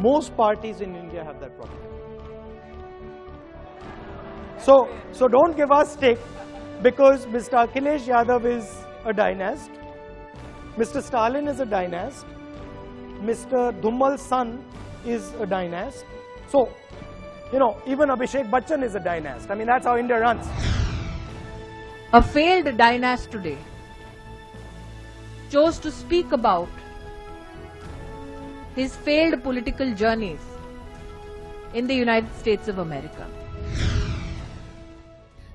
most parties in India have that problem. So don't give us stick, because Mr. Akhilesh Yadav is a dynast, Mr. Stalin is a dynast, Mr. Dhummal's son is a dynast. So, you know, even Abhishek Bachchan is a dynast. I mean, that's how India runs. A failed dynast today chose to speak about his failed political journeys in the United States of America.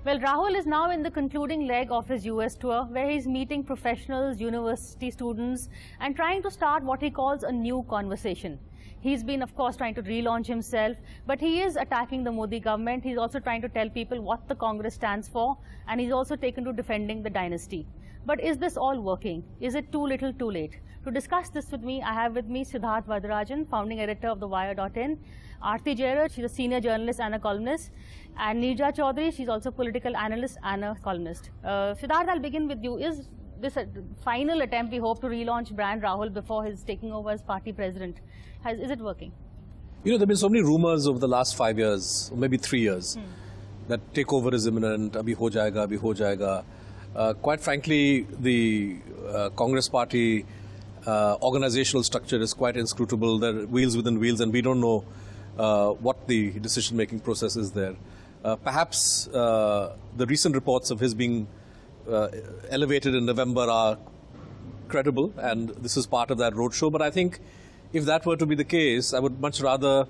Well, Rahul is now in the concluding leg of his US tour, where he's meeting professionals, university students, and trying to start what he calls a new conversation. He's been, of course, trying to relaunch himself, but he is attacking the Modi government. He's also trying to tell people what the Congress stands for, and he's also taken to defending the dynasty. But is this all working? Is it too little, too late? To discuss this with me, I have with me Siddharth Varadarajan, founding editor of TheWire.in, Aarti Jairaj, she's a senior journalist and a columnist, and Neerja Chaudhary, she's also a political analyst and a columnist. Siddharth, I'll begin with you. Is this a final attempt, we hope, to relaunch brand Rahul before his taking over as party president? Is it working? You know, there have been so many rumors over the last 5 years, or maybe 3 years, that takeover is imminent, abhi ho jayega, abhi ho jayega. Quite frankly, the Congress party organizational structure is quite inscrutable. There are wheels within wheels, and we don't know what the decision-making process is there. Perhaps the recent reports of his being elevated in November are credible, and this is part of that roadshow. But I think if that were to be the case, I would much rather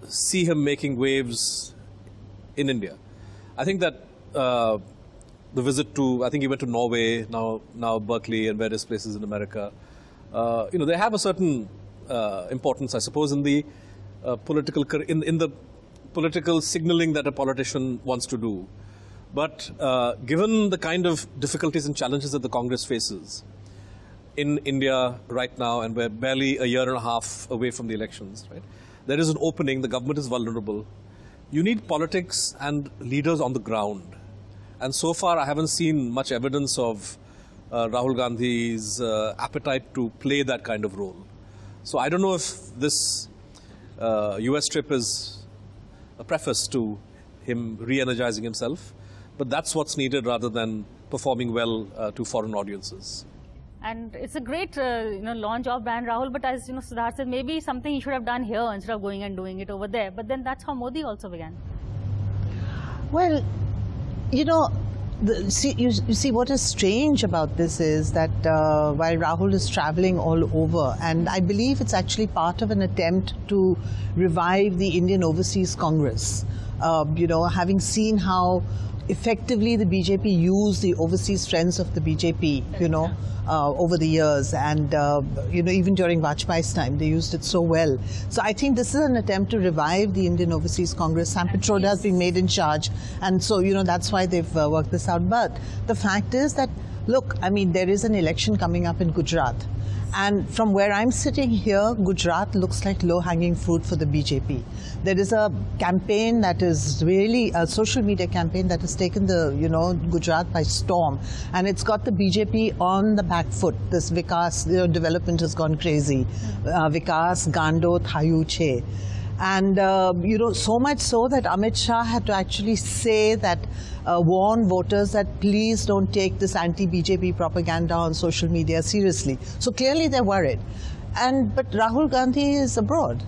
see him making waves in India. I think that the visit to, I think he went to Norway, now Berkeley and various places in America, you know, they have a certain importance, I suppose, in the in the political signaling that a politician wants to do. But given the kind of difficulties and challenges that the Congress faces in India right now, and we're barely a year and a half away from the elections, right? There is an opening, the government is vulnerable. You need politics and leaders on the ground. And so far, I haven't seen much evidence of Rahul Gandhi's appetite to play that kind of role. So I don't know if this US trip is a preface to him re-energizing himself, but that's what's needed rather than performing well to foreign audiences. And it's a great launch of brand Rahul, but as Siddharth said, maybe something he should have done here instead of going and doing it over there. But then that's how Modi also began. Well, you know, you see what is strange about this is that while Rahul is traveling all over, and I believe it's actually part of an attempt to revive the Indian Overseas Congress, you know, having seen how effectively the BJP used the overseas friends of the BJP, you know, over the years, and you know, even during Vajpayee's time, they used it so well. So I think this is an attempt to revive the Indian Overseas Congress. Sam Pitroda has been made in charge, and so, you know, that's why they've worked this out. But the fact is that, look, I mean, there is an election coming up in Gujarat. And from where I'm sitting here, Gujarat looks like low-hanging fruit for the BJP. There is a campaign that is really a social media campaign that has taken the, you know, Gujarat by storm, and it's got the BJP on the back foot. This Vikas, you know, development has gone crazy. Vikas, Gando, Thayu, Che. And, you know, so much so that Amit Shah had to actually say that, warn voters that please don't take this anti-BJP propaganda on social media seriously. So clearly they're worried. But Rahul Gandhi is abroad.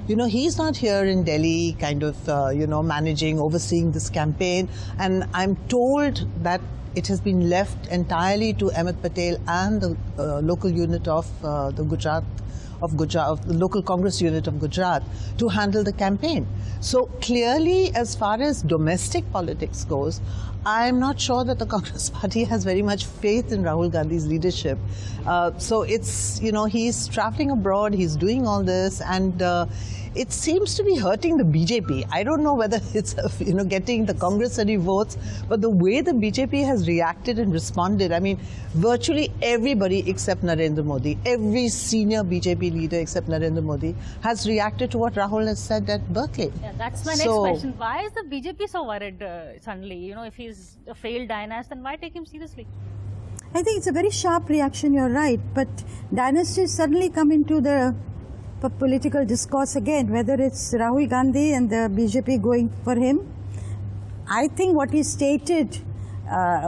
You know, he's not here in Delhi kind of, you know, managing, overseeing this campaign. And I'm told that it has been left entirely to Ahmed Patel and the local unit of the local Congress unit of Gujarat to handle the campaign. So clearly, as far as domestic politics goes, I'm not sure that the Congress party has very much faith in Rahul Gandhi's leadership. So it's, you know, he's traveling abroad, he's doing all this, and it seems to be hurting the BJP. I don't know whether it's, you know, getting the Congress any votes, but the way the BJP has reacted and responded, I mean, virtually everybody except Narendra Modi, every senior BJP leader except Narendra Modi has reacted to what Rahul has said at Berkeley. Yeah, that's my next question. Why is the BJP so worried suddenly? You know, if he's a failed dynast, then why take him seriously? I think it's a very sharp reaction, you're right, but dynasties suddenly come into the political discourse again, whether it's Rahul Gandhi and the BJP going for him. I think what he stated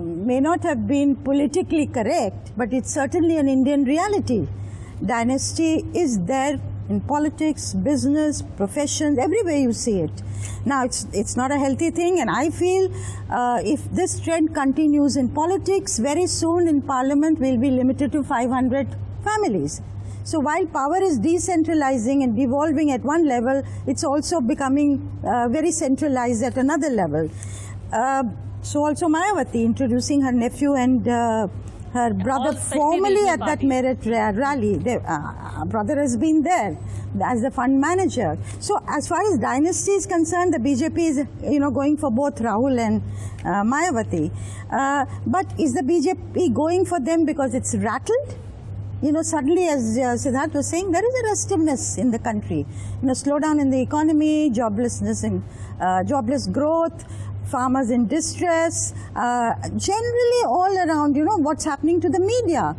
may not have been politically correct, but it's certainly an Indian reality. Dynasty is there in politics, business, professions, everywhere you see it. Now, it's not a healthy thing, and I feel if this trend continues in politics, very soon in Parliament we'll be limited to 500 families. So while power is decentralizing and devolving at one level, it's also becoming very centralized at another level. So also Mayawati introducing her nephew and her brother formally at that merit rally. Brother has been there as the fund manager. So as far as Dynasty is concerned, the BJP is going for both Rahul and Mayawati. But is the BJP going for them because it's rattled? Suddenly, as Siddharth was saying, there is a restiveness in the country. Slowdown in the economy, joblessness and jobless growth, farmers in distress, generally all around, what's happening to the media.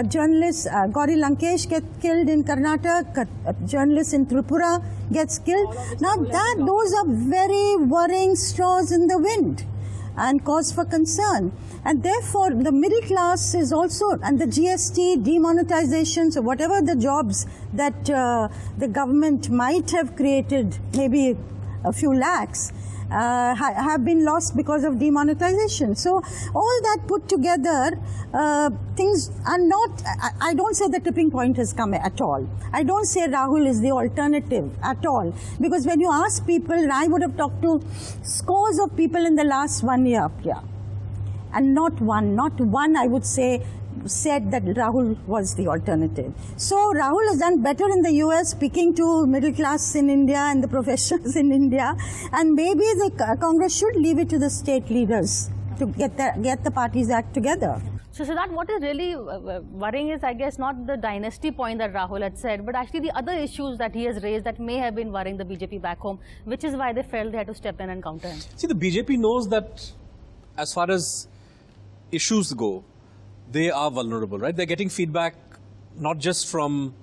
Journalists, Gauri Lankesh gets killed in Karnataka, journalists in Tripura gets killed. Now those are very worrying straws in the wind and cause for concern. And therefore, the middle class is also, and the GST, demonetization, so whatever the jobs that the government might have created, maybe a few lakhs, have been lost because of demonetization. So all that put together, things are not, I don't say the tipping point has come at all. I don't say Rahul is the alternative at all. Because when you ask people, and I would have talked to scores of people in the last 1 year, and not one I would say said that Rahul was the alternative. So Rahul has done better in the US, speaking to middle class in India and the professionals in India, and maybe the Congress should leave it to the state leaders to get the parties act together. So Siddharth, what is really worrying is, I guess, not the dynasty point that Rahul had said, but actually the other issues that he has raised that may have been worrying the BJP back home, which is why they felt they had to step in and counter him. See, the BJP knows that as far as issues go, they are vulnerable, right? They're getting feedback not just from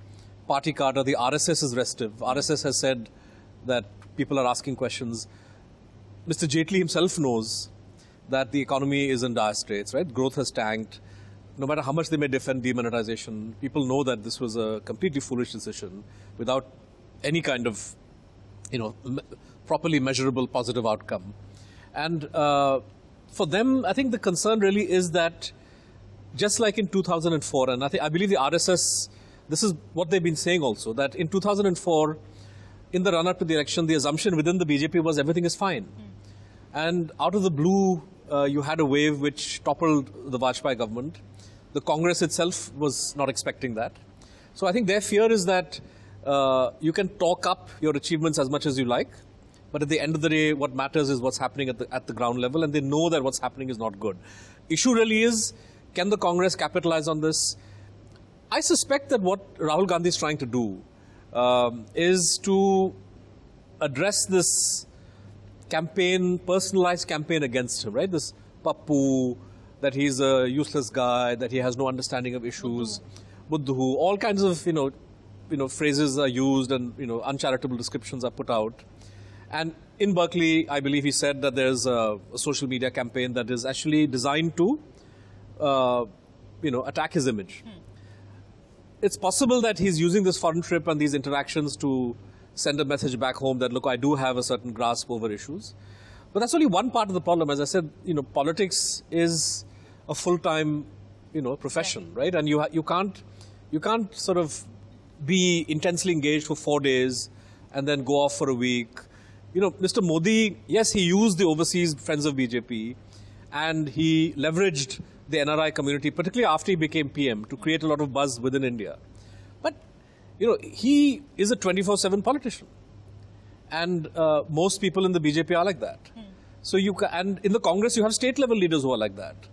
party cadre. The RSS is restive. RSS has said that people are asking questions. Mr. Jaitley himself knows that the economy is in dire straits, right? Growth has tanked. No matter how much they may defend demonetization, people know that this was a completely foolish decision without any kind of, properly measurable positive outcome. And for them, I think the concern really is that just like in 2004, and I believe the RSS, this is what they've been saying also, that in 2004, in the run-up to the election, the assumption within the BJP was everything is fine. And out of the blue, you had a wave which toppled the Vajpayee government. The Congress itself was not expecting that. So I think their fear is that you can talk up your achievements as much as you like, but at the end of the day, what matters is what's happening at the ground level, and they know that what's happening is not good. Issue really is, can the Congress capitalize on this? I suspect that what Rahul Gandhi is trying to do is to address this campaign, personalized campaign against him, right? This Pappu, that he's a useless guy, that he has no understanding of issues, Buddhu, all kinds of, phrases are used and, uncharitable descriptions are put out. And in Berkeley, I believe he said that there's a social media campaign that is actually designed to attack his image. It's possible that he's using this foreign trip and these interactions to send a message back home that, look, I do have a certain grasp over issues. But that's only one part of the problem. As I said, politics is a full-time, profession, right? And you can't sort of be intensely engaged for 4 days and then go off for a week. Mr. Modi, yes, he used the overseas friends of BJP and he leveraged the NRI community, particularly after he became PM, to create a lot of buzz within India. But, he is a 24/7 politician. And most people in the BJP are like that. So and in the Congress, you have state level leaders who are like that.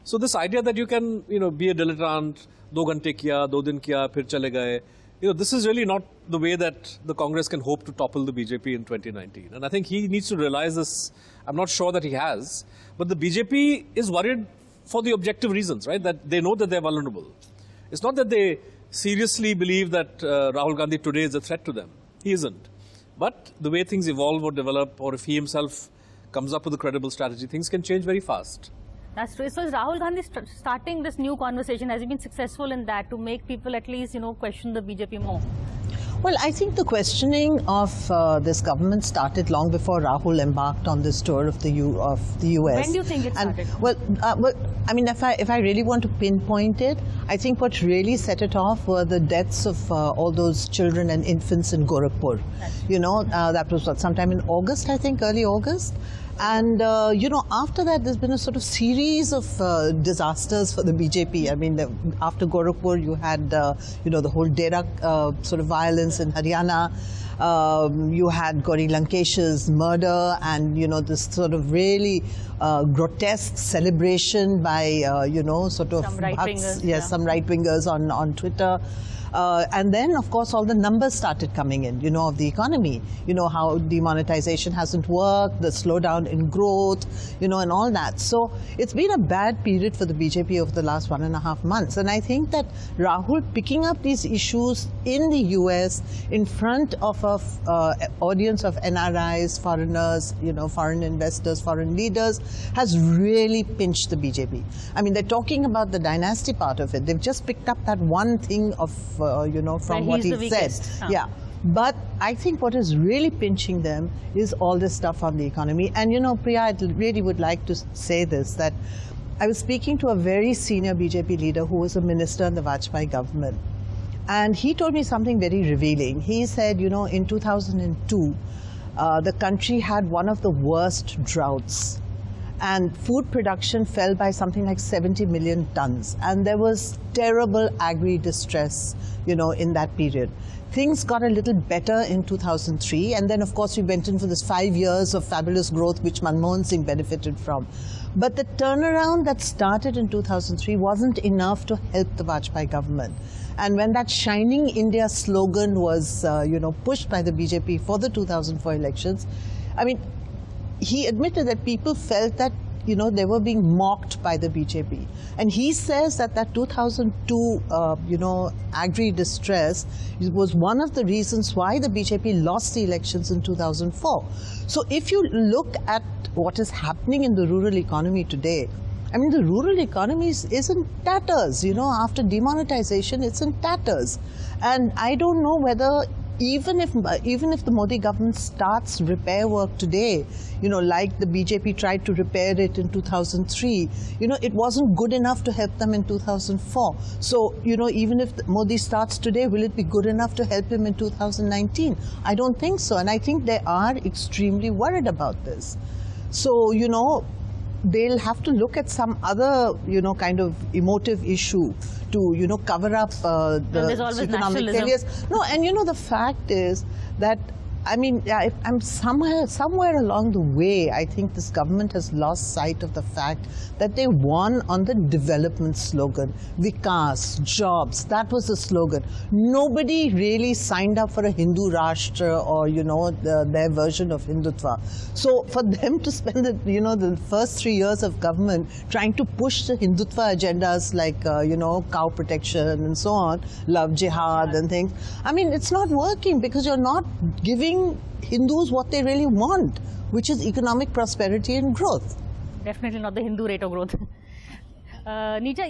So this idea that you can, be a dilettante, 2 ghante kiya, 2 din kiya, phir chale gaye, this is really not the way that the Congress can hope to topple the BJP in 2019. And I think he needs to realize this. I'm not sure that he has. But the BJP is worried for the objective reasons, right? That they know that they're vulnerable. It's not that they seriously believe that Rahul Gandhi today is a threat to them. He isn't. But the way things evolve or develop, or if he himself comes up with a credible strategy, things can change very fast. That's true. So is Rahul Gandhi starting this new conversation? Has he been successful in that to make people at least, question the BJP more? Well, I think the questioning of this government started long before Rahul embarked on this tour of the US. When do you think it started? I mean, if I really want to pinpoint it, I think what really set it off were the deaths of all those children and infants in Gorakhpur. That was sometime in August, I think, early August. And, after that, there's been a sort of series of disasters for the BJP. I mean, after Gorakhpur, you had, the whole Dera sort of violence in Haryana. You had Gauri Lankesh's murder and, this sort of really grotesque celebration by, sort of... Some right-wingers. Yes, some right-wingers on Twitter. And then, of course, all the numbers started coming in, of the economy. How demonetization hasn't worked, the slowdown in growth, and all that. So it's been a bad period for the BJP over the last 1.5 months. And I think that Rahul picking up these issues in the US in front of an audience of NRIs, foreigners, foreign investors, foreign leaders, has really pinched the BJP. I mean, they're talking about the dynasty part of it. They've just picked up that one thing of from what he said. Yeah. But I think what is really pinching them is all this stuff on the economy. And, Priya, I really would like to say this, that I was speaking to a very senior BJP leader who was a minister in the Vajpayee government. And he told me something very revealing. He said, in 2002, the country had one of the worst droughts. And food production fell by something like 70 million tons. And there was terrible agri-distress, in that period. Things got a little better in 2003. And then, of course, we went in for this 5 years of fabulous growth, which Manmohan Singh benefited from. But the turnaround that started in 2003 wasn't enough to help the Vajpayee government. And when that Shining India slogan was, pushed by the BJP for the 2004 elections, I mean, he admitted that people felt that, they were being mocked by the BJP. And he says that 2002, agri-distress was one of the reasons why the BJP lost the elections in 2004. So if you look at what is happening in the rural economy today, I mean, the rural economy is in tatters, after demonetization, it's in tatters. And I don't know whether even if the Modi government starts repair work today, like the BJP tried to repair it in 2003, it wasn't good enough to help them in 2004. So, even if Modi starts today, will it be good enough to help him in 2019? I don't think so. And I think they are extremely worried about this. So, they'll have to look at some other, kind of emotive issue to, cover up the economic failures. No, and the fact is that, I mean, I'm somewhere along the way, I think this government has lost sight of the fact that they won on the development slogan. Vikas, jobs, that was the slogan. Nobody really signed up for a Hindu Rashtra or, their version of Hindutva. So for them to spend the first 3 years of government trying to push the Hindutva agendas like, cow protection and so on, love jihad and things, I mean, it's not working because you're not giving Hindus what they really want, which is economic prosperity and growth. Definitely not the Hindu rate of growth. Neeta,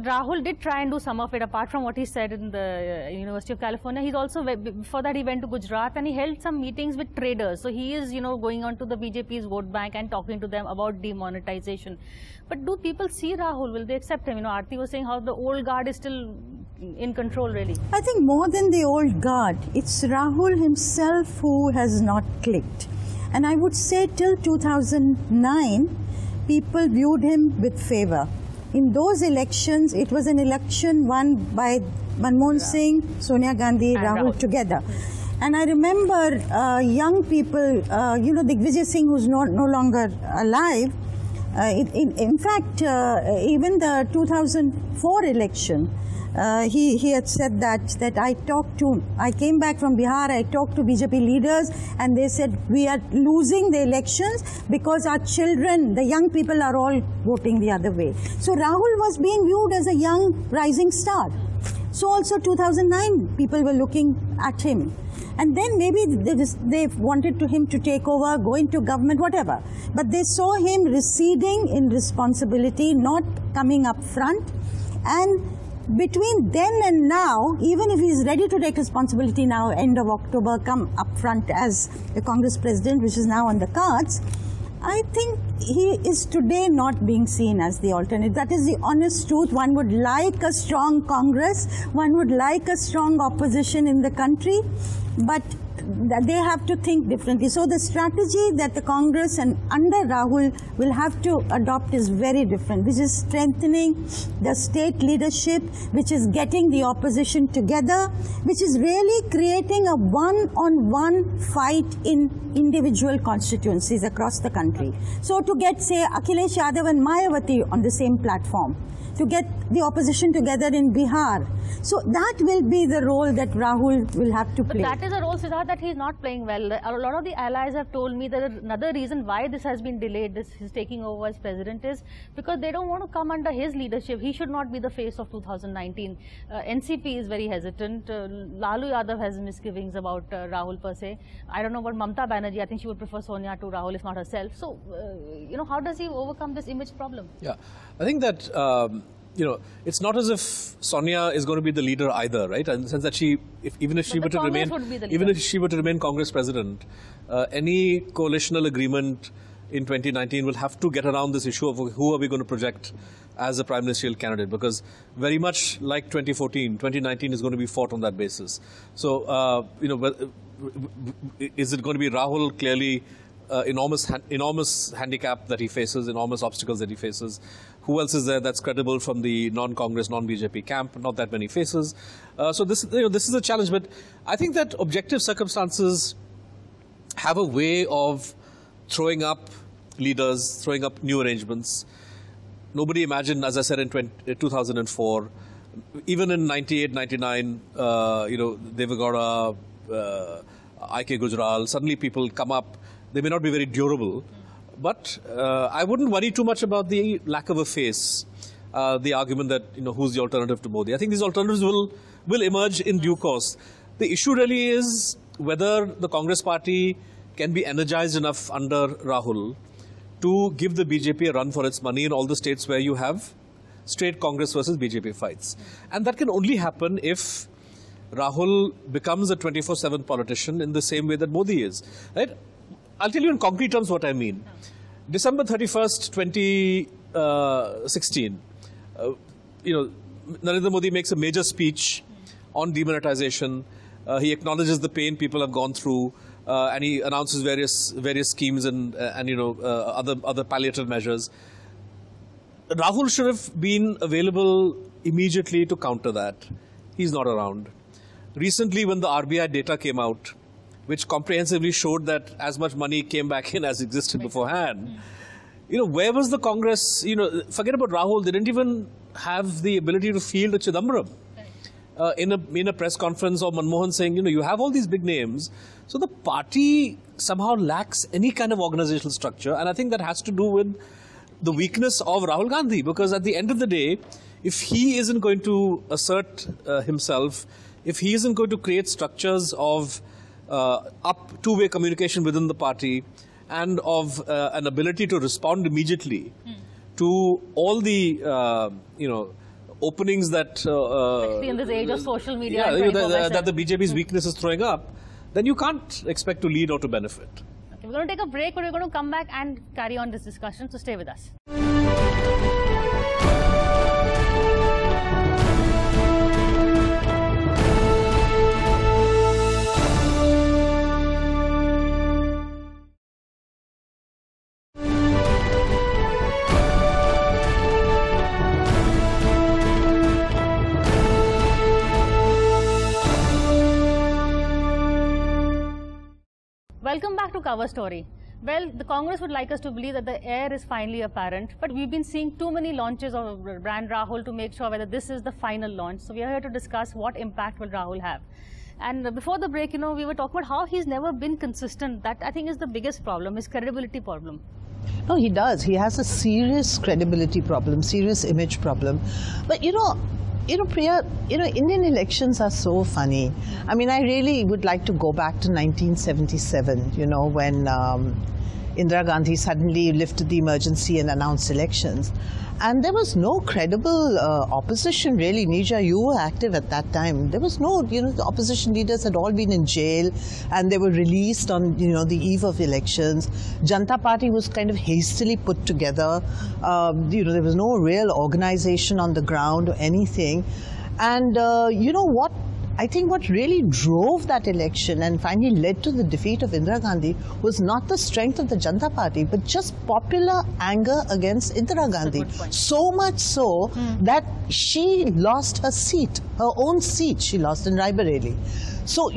Rahul did try and do some of it, apart from what he said in the University of California. He's also, before that he went to Gujarat and he held some meetings with traders. So he is, going on to the BJP's vote bank and talking to them about demonetization. But do people see Rahul? Will they accept him? Aarti was saying how the old guard is still in control, really. I think more than the old guard, it's Rahul himself who has not clicked. And I would say till 2009, people viewed him with favor. In those elections, it was an election won by Manmohan Singh, Sonia Gandhi, and Rahul together. And I remember young people, Digvijay Singh, who's no longer alive. In fact, even the 2004 election, he had said that I came back from Bihar, I talked to BJP leaders, and they said we are losing the elections because our children, the young people are all voting the other way. So Rahul was being viewed as a young rising star. So also 2009, people were looking at him. And then maybe they wanted him to take over, go into government, whatever. But they saw him receding in responsibility, not coming up front. And between then and now, even if he's ready to take responsibility now, end of October, come up front as the Congress president, which is now on the cards, I think he is today not being seen as the alternate. That is the honest truth. One would like a strong Congress, one would like a strong opposition in the country, but they have to think differently. So the strategy that the Congress and under Rahul will have to adopt is very different, which is strengthening the state leadership, which is getting the opposition together, which is really creating a one-on-one fight in individual constituencies across the country. So to get, say, Akhilesh Yadav and Mayawati on the same platform, to get the opposition together in Bihar. So that will be the role that Rahul will have to play. But that is a role, Siddharth, that he's not playing well. A lot of the allies have told me that another reason why this has been delayed, his taking over as president, is because they don't want to come under his leadership. He should not be the face of 2019. NCP is very hesitant. Lalu Yadav has misgivings about Rahul per se. I don't know about Mamta Banerjee. I think she would prefer Sonia to Rahul, if not herself. So, you know, how does he overcome this image problem? Yeah, I think that you know, it's not as if Sonia is going to be the leader either, right? In the sense that even if she were to remain Congress president, any coalitional agreement in 2019 will have to get around this issue of who are we going to project as a prime ministerial candidate, because very much like 2014, 2019 is going to be fought on that basis. So, you know, is it going to be Rahul? Clearly, enormous handicap that he faces, enormous obstacles that he faces. Who else is there that's credible from the non-Congress, non-BJP camp? Not that many faces. So this is a challenge. But I think that objective circumstances have a way of throwing up leaders, throwing up new arrangements. Nobody imagined, as I said, in 2004, even in 98, 99, you know, Devagowda, I.K. Gujral, suddenly people come up. They may not be very durable. But I wouldn't worry too much about the lack of a face, the argument that, you know, who's the alternative to Modi. I think these alternatives will emerge in due course. The issue really is whether the Congress party can be energized enough under Rahul to give the BJP a run for its money in all the states where you have straight Congress versus BJP fights. And that can only happen if Rahul becomes a 24/7 politician in the same way that Modi is, right? I'll tell you in concrete terms what I mean. December 31st, 2016, you know, Narendra Modi makes a major speech on demonetization. He acknowledges the pain people have gone through, and he announces various schemes and you know, other palliative measures. Rahul should have been available immediately to counter that. He's not around. Recently, when the RBI data came out, which comprehensively showed that as much money came back in as existed beforehand. You know, where was the Congress? You know, forget about Rahul. They didn't even have the ability to field a Chidambaram in a press conference, or Manmohan saying, you know, you have all these big names. So the party somehow lacks any kind of organizational structure. And I think that has to do with the weakness of Rahul Gandhi. Because at the end of the day, if he isn't going to assert himself, if he isn't going to create structures of two-way communication within the party and of an ability to respond immediately to all the, you know, openings that... especially in this age of social media. That the BJP's weakness is throwing up, then you can't expect to lead or to benefit. Okay, we're going to take a break, but we're going to come back and carry on this discussion, so stay with us. Welcome back to Cover Story. Well, the Congress would like us to believe that the heir is finally apparent, but we've been seeing too many launches of brand Rahul to make sure whether this is the final launch. So we are here to discuss what impact will Rahul have. And before the break, you know, we were talking about how he's never been consistent. That, I think, is the biggest problem, his credibility problem. No, he does. He has a serious credibility problem, serious image problem. But, you know, Priya, Indian elections are so funny. I mean, I really would like to go back to 1977, when Indira Gandhi suddenly lifted the emergency and announced elections. And there was no credible opposition, really. Nija, you were active at that time. There was no, the opposition leaders had all been in jail and they were released on, the eve of elections. Janata Party was kind of hastily put together. There was no real organization on the ground or anything. And I think what really drove that election and finally led to the defeat of Indira Gandhi was not the strength of the Janata Party, but just popular anger against Indira Gandhi. So much so that she lost her seat, her own seat she lost in Raebareli. So,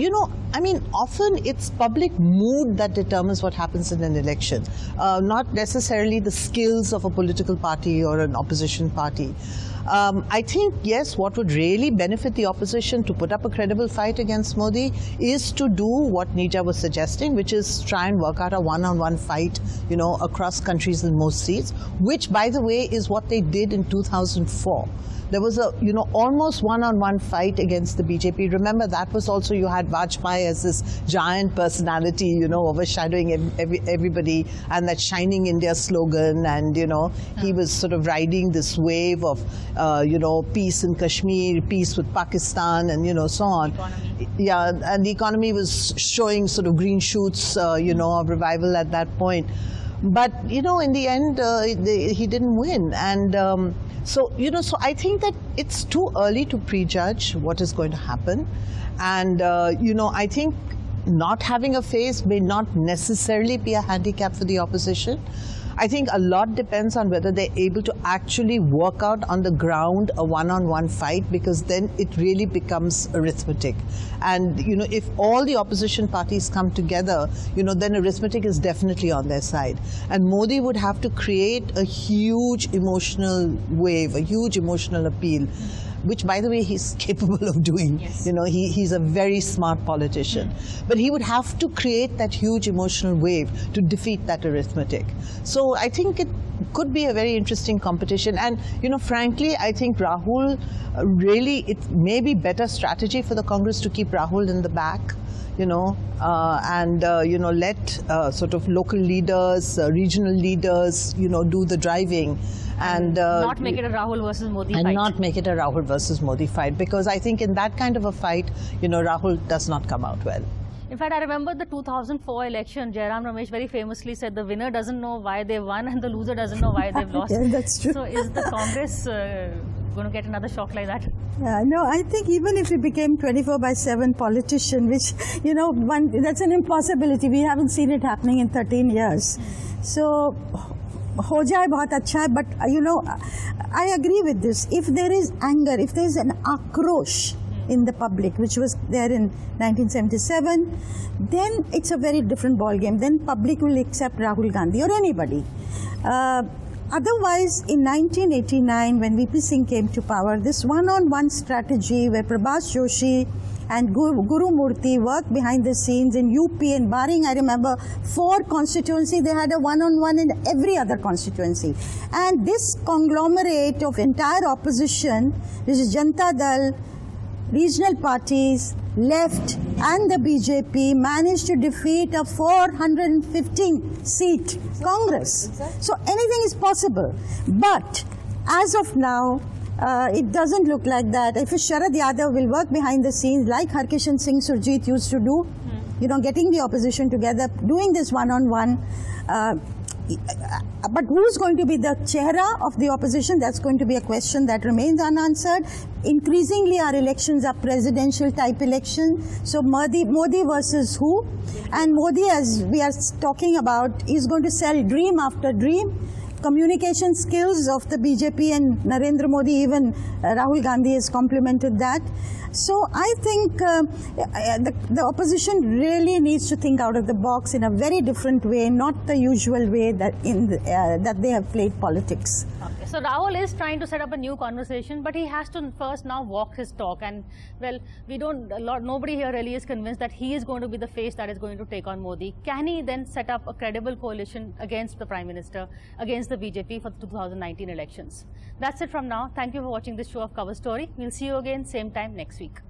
often it's public mood that determines what happens in an election, not necessarily the skills of a political party or an opposition party. I think, yes, what would really benefit the opposition to put up a credible fight against Modi is to do what Nija was suggesting, which is try and work out a one-on-one fight, across countries in most seats, which, by the way, is what they did in 2004. There was a, almost one-on-one fight against the BJP. Remember, that was also, you had Vajpayee as this giant personality, overshadowing everybody, and that Shining India slogan, and, he was sort of riding this wave of, peace in Kashmir, peace with Pakistan, and, so on. Yeah, and the economy was showing sort of green shoots, of revival at that point. But, in the end, he didn't win. And so I think that it's too early to prejudge what is going to happen. And, I think not having a face may not necessarily be a handicap for the opposition. I think a lot depends on whether they're able to actually work out on the ground a one-on-one fight, because then it really becomes arithmetic. And, if all the opposition parties come together, then arithmetic is definitely on their side. And Modi would have to create a huge emotional wave, a huge emotional appeal, which, by the way, he's capable of doing. Yes. He's a very smart politician. But he would have to create that huge emotional wave to defeat that arithmetic. So I think it could be a very interesting competition. And, frankly, I think Rahul, really, it may be better strategy for the Congress to keep Rahul in the back. Let sort of local leaders, regional leaders, do the driving. And not make it a Rahul versus Modi fight. And not make it a Rahul versus Modi fight, because I think in that kind of a fight, Rahul does not come out well. In fact, I remember the 2004 election, Jairam Ramesh very famously said the winner doesn't know why they won and the loser doesn't know why they've lost. Yeah, that's true. So is the Congress going to get another shock like that? No, I think even if we became 24/7 politician, which, that's an impossibility. We haven't seen it happening in 13 years. So, ho jaye bahut acha hai, but I agree with this. If there is anger, if there is an akrosh in the public, which was there in 1977, then it's a very different ball game. Then public will accept Rahul Gandhi or anybody. Otherwise, in 1989, when VP Singh came to power, this one-on-one strategy where Prabhas Joshi and Guru Murthy worked behind the scenes in UP and barring, I remember, 4 constituencies, they had a one-on-one in every other constituency. And this conglomerate of entire opposition, which is Janata Dal, regional parties, left and the BJP, managed to defeat a 415-seat Congress. So anything is possible. But as of now, it doesn't look like that. If Sharad Yadav will work behind the scenes like Harkishan Singh Surjit used to do, getting the opposition together, doing this one-on-one, but who's going to be the chehra of the opposition? That's going to be a question that remains unanswered. Increasingly, our elections are presidential type elections. So Modi versus who? And Modi, as we are talking about, is going to sell dream after dream. Communication skills of the BJP and Narendra Modi, even Rahul Gandhi has complimented that. So I think the opposition really needs to think out of the box in a very different way, not the usual way that that they have played politics. Okay. So Rahul is trying to set up a new conversation, but he has to first now walk his talk. And well, nobody here really is convinced that he is going to be the face that is going to take on Modi. Can he then set up a credible coalition against the Prime Minister, against the BJP for the 2019 elections? That's it from now. Thank you for watching this show of Cover Story. We'll see you again same time next week.